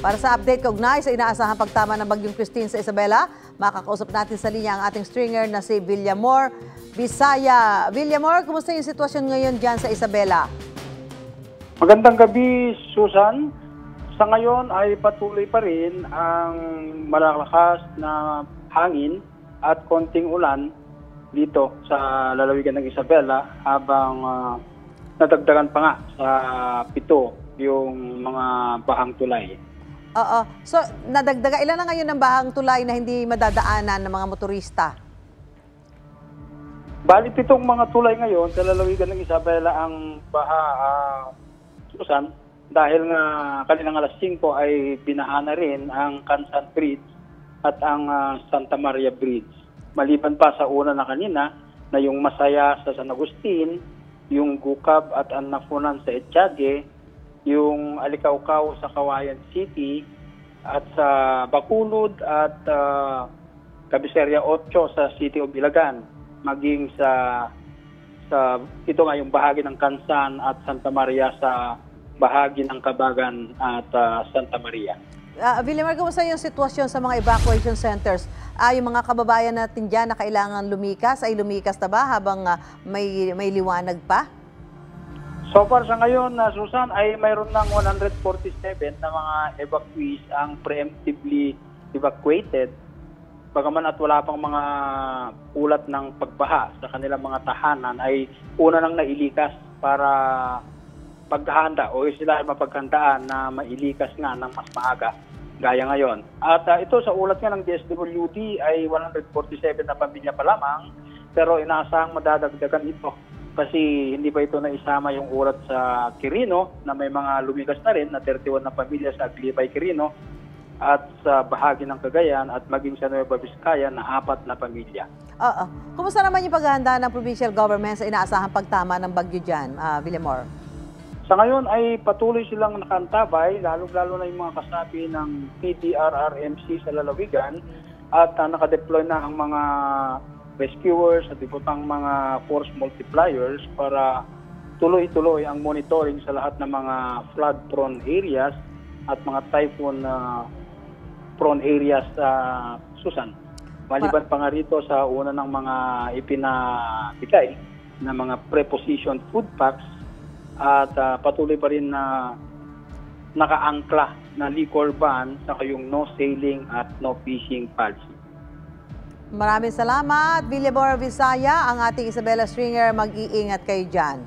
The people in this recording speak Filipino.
Para sa update kaugnay sa inaasahang pagtama ng Bagyong Christine sa Isabela, makakausap natin sa linya ang ating stringer na si Villamor Visaya. Villamor, kumusta yung sitwasyon ngayon dyan sa Isabela? Magandang gabi, Susan. Sa ngayon ay patuloy pa rin ang malalakas na hangin at konting ulan dito sa lalawigan ng Isabela habang nadagdagan pa nga sa 7 yung mga bahang tulay. Oo. So, nadagdaga. Ilan na ngayon ang bahang tulay na hindi madadaanan ng mga motorista? Bali 7 mga tulay ngayon sa lalawigan ng Isabela ang baha, Susan, dahil nga kaninang alas 5 ay binaha na rin ang Kansan Bridge at ang Santa Maria Bridge. Maliban pa sa una na kanina na yung Masaya sa San Agustin, yung Gukab at Annafunan sa Etiague, yung Alicaucao sa Kawayan City at sa Bacolod at Cabiceria 8 sa City of Ilagan, maging sa ito nga yung bahagi ng Kansan at Santa Maria sa bahagi ng Kabagan at Santa Maria. Villamor, kumusta yung sitwasyon sa mga evacuation centers? Yung mga kababayan natin dyan na kailangan lumikas, ay lumikas na ba habang may liwanag pa? So far sa ngayon, Susan, ay mayroon ng 147 na mga evacuees ang preemptively evacuated. Bagaman at wala pang mga ulat ng pagbaha sa kanilang mga tahanan, ay una nang nailikas para paghahanda o sila ay mapaghandaan na mailikas nga ng mas maaga gaya ngayon. At ito sa ulat nga ng DSWD ay 147 na pamilya pa lamang, pero inaasahang madadagdagan ito. Kasi hindi pa ito naisama yung ulat sa Quirino na may mga lumikas na rin na 31 na pamilya sa Aglipay, Quirino at sa bahagi ng Cagayan at maging sa Nueva Vizcaya na 4 na pamilya. Oo. Kumusta naman yung paghahanda ng provincial government sa inaasahang pagtama ng bagyo dyan, Villamor? Sa ngayon ay patuloy silang nakantabay, lalo-lalo na yung mga kasapi ng PDRRMC sa lalawigan at nakadeploy na ang mga rescuers at ibang mga force multipliers para tuloy-tuloy ang monitoring sa lahat ng mga flood-prone areas at mga typhoon-prone areas sa Susan. Maliban pa nga rito sa una ng mga ipinabigay na mga prepositioned food packs at patuloy pa rin na nakaangkla na liquor ban sa yung no sailing at no fishing policy. Maraming salamat, Villamor Visaya, ang ating Isabela Stringer. Mag-iingat kayo dyan.